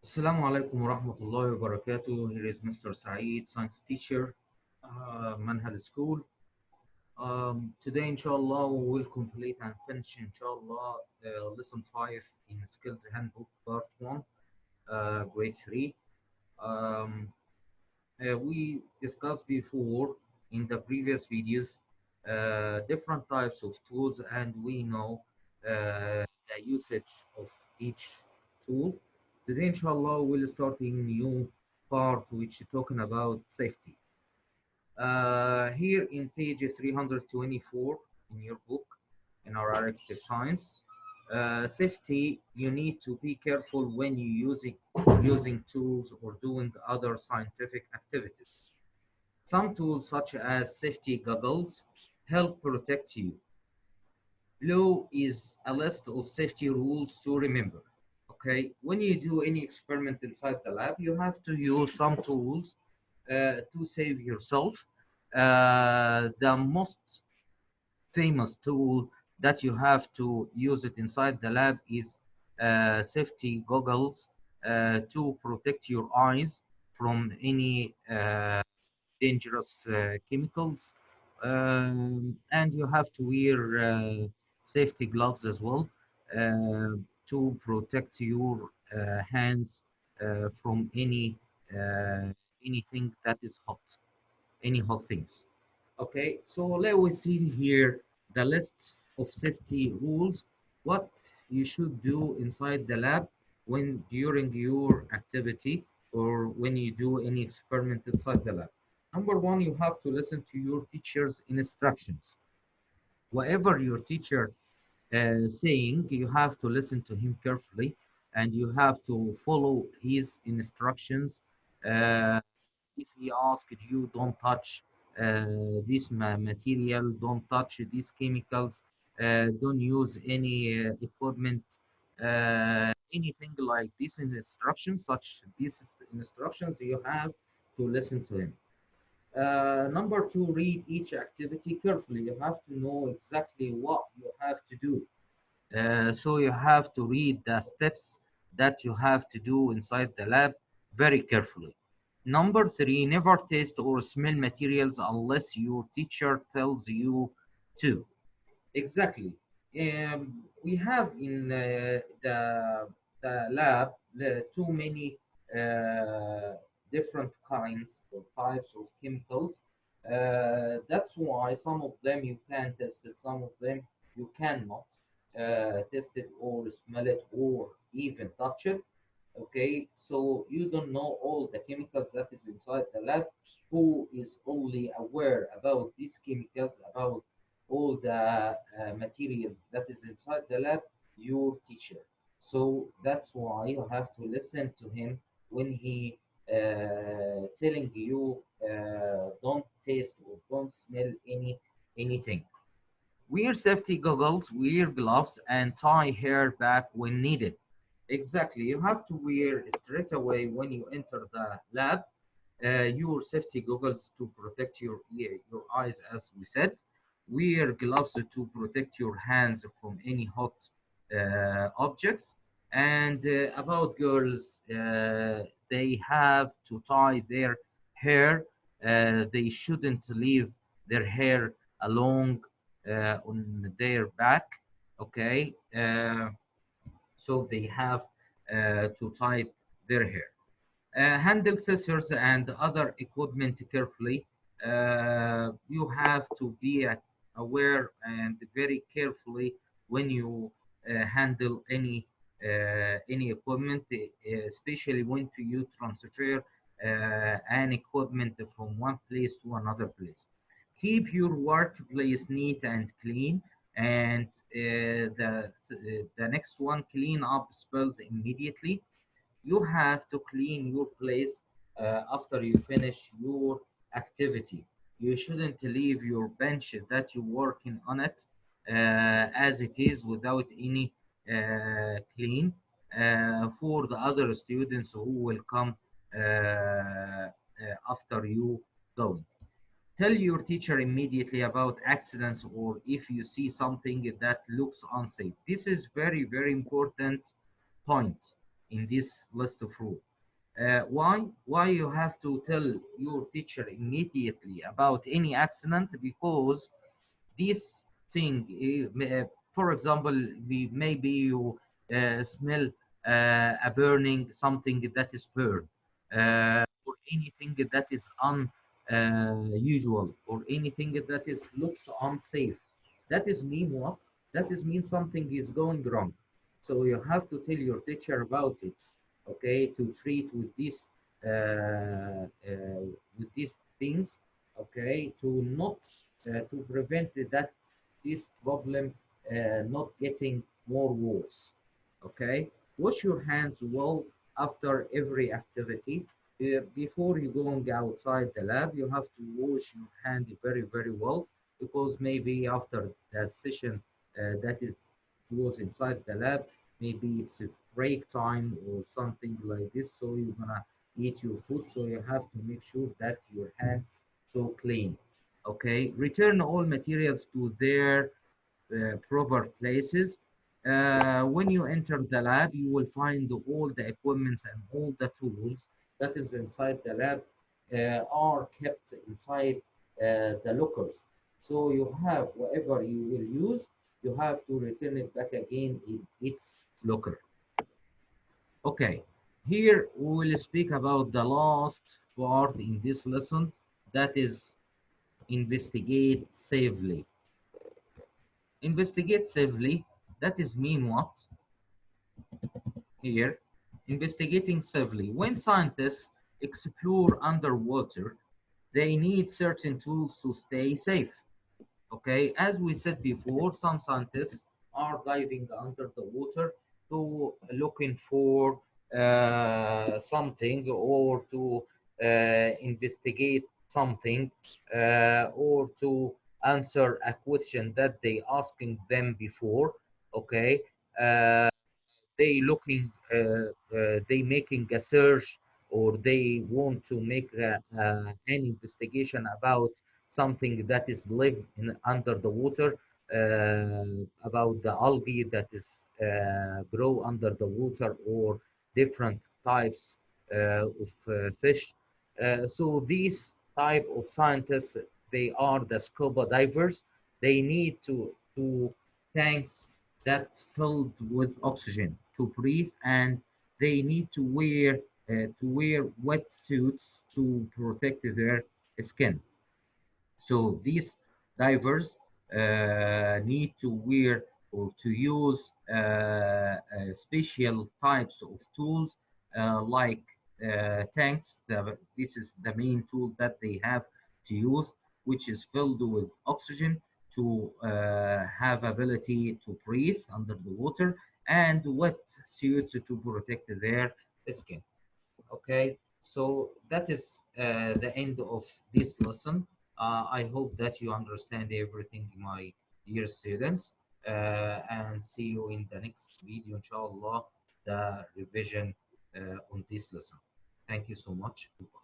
Assalamu alaikum wa rahmatullahi wa barakatuh. Here is Mr. Saeed, science teacher, Manhal School. Today, inshallah, we will complete and finish, inshallah, lesson 5 in Skills Handbook, part 1, grade 3. Um, we discussed before in the previous videos different types of tools, and we know the usage of each tool. Today, inshallah, we'll start a new part which is talking about safety. Here in page 324 in your book, in our elective science, safety, you need to be careful when you using tools or doing other scientific activities. Some tools, such as safety goggles, help protect you. Below is a list of safety rules to remember. Okay, when you do any experiment inside the lab, you have to use some tools to save yourself. The most famous tool that you have to use it inside the lab is safety goggles to protect your eyes from any dangerous chemicals, and you have to wear safety gloves as well to protect your hands from uh, anything that is hot, any hot things. Okay, so let us see here the list of safety rules, what you should do inside the lab when during your activity or when you do any experiment inside the lab. Number one, you have to listen to your teacher's instructions. Whatever your teacher saying, you have to listen to him carefully and you have to follow his instructions. Uh, if he asked you, don't touch this material, don't touch these chemicals, don't use any equipment, anything like these instructions, such these instructions, you have to listen to him. Number two, read each activity carefully. You have to know exactly what you have to do. So you have to read the steps that you have to do inside the lab very carefully. Number three, never taste or smell materials unless your teacher tells you to. Exactly. We have in the lab too many different kinds or types of chemicals. That's why some of them you can test it, some of them you cannot test it or smell it or even touch it. Okay, so you don't know all the chemicals that is inside the lab. Who is only aware about these chemicals, about all the materials that is inside the lab? Your teacher. So that's why you have to listen to him when he telling you don't taste or don't smell anything. Wear safety goggles, wear gloves, and tie hair back when needed. Exactly, you have to wear straight away when you enter the lab your safety goggles to protect your ear, your eyes, as we said. Wear gloves to protect your hands from any hot objects. And about girls, they have to tie their hair. They shouldn't leave their hair along on their back. Okay, so they have to tie their hair. Handle scissors and other equipment carefully. You have to be aware and very carefully when you handle any equipment, especially when you transfer an equipment from one place to another place. Keep your workplace neat and clean. And the next one, clean up spills immediately. You have to clean your place after you finish your activity. You shouldn't leave your bench that you're working on it as it is without any clean for the other students who will come after you going. Tell your teacher immediately about accidents or if you see something that looks unsafe. This is very, very important point. in this list of rules. Why you have to tell your teacher immediately about any accident? Because this thing, for example, maybe you smell a burning something that is burned, or anything that is unusual, or anything that is looks unsafe. That is mean what? That is mean something is going wrong. So you have to tell your teacher about it, okay, to treat with these things, okay, to not to prevent that this problem not getting more worse. Okay, wash your hands well after every activity. Before you going outside the lab, you have to wash your hand very well, because maybe after the session that is was inside the lab, maybe it's a break time or something like this, so you're gonna eat your food, so you have to make sure that your hand so clean. Okay, return all materials to their proper places. When you enter the lab, you will find all the equipments and all the tools that is inside the lab are kept inside the lockers. So you have whatever you will use, you have to return it back again in its locker. Okay, here we will speak about the last part in this lesson, that is investigate safely. Investigate safely, that is mean what? Here, investigating safely. When scientists explore underwater, they need certain tools to stay safe. Okay, as we said before, some scientists are diving under the water to looking for something, or to investigate something, or to answer a question that they asking them before. Okay, they looking they making a search, or they want to make an investigation about something that is live in under the water, about the algae that is grow under the water, or different types of fish. So these type of scientists, they are the scuba divers. They need to tanks that filled with oxygen to breathe, and they need to wear wetsuits to protect their skin. So these divers need to wear or to use special types of tools, like tanks. This is the main tool that they have to use, which is filled with oxygen to have ability to breathe under the water, and wet suits to protect their skin. Okay, so that is the end of this lesson. I hope that you understand everything, my dear students, and see you in the next video, inshallah, the revision on this lesson. Thank you so much. Goodbye.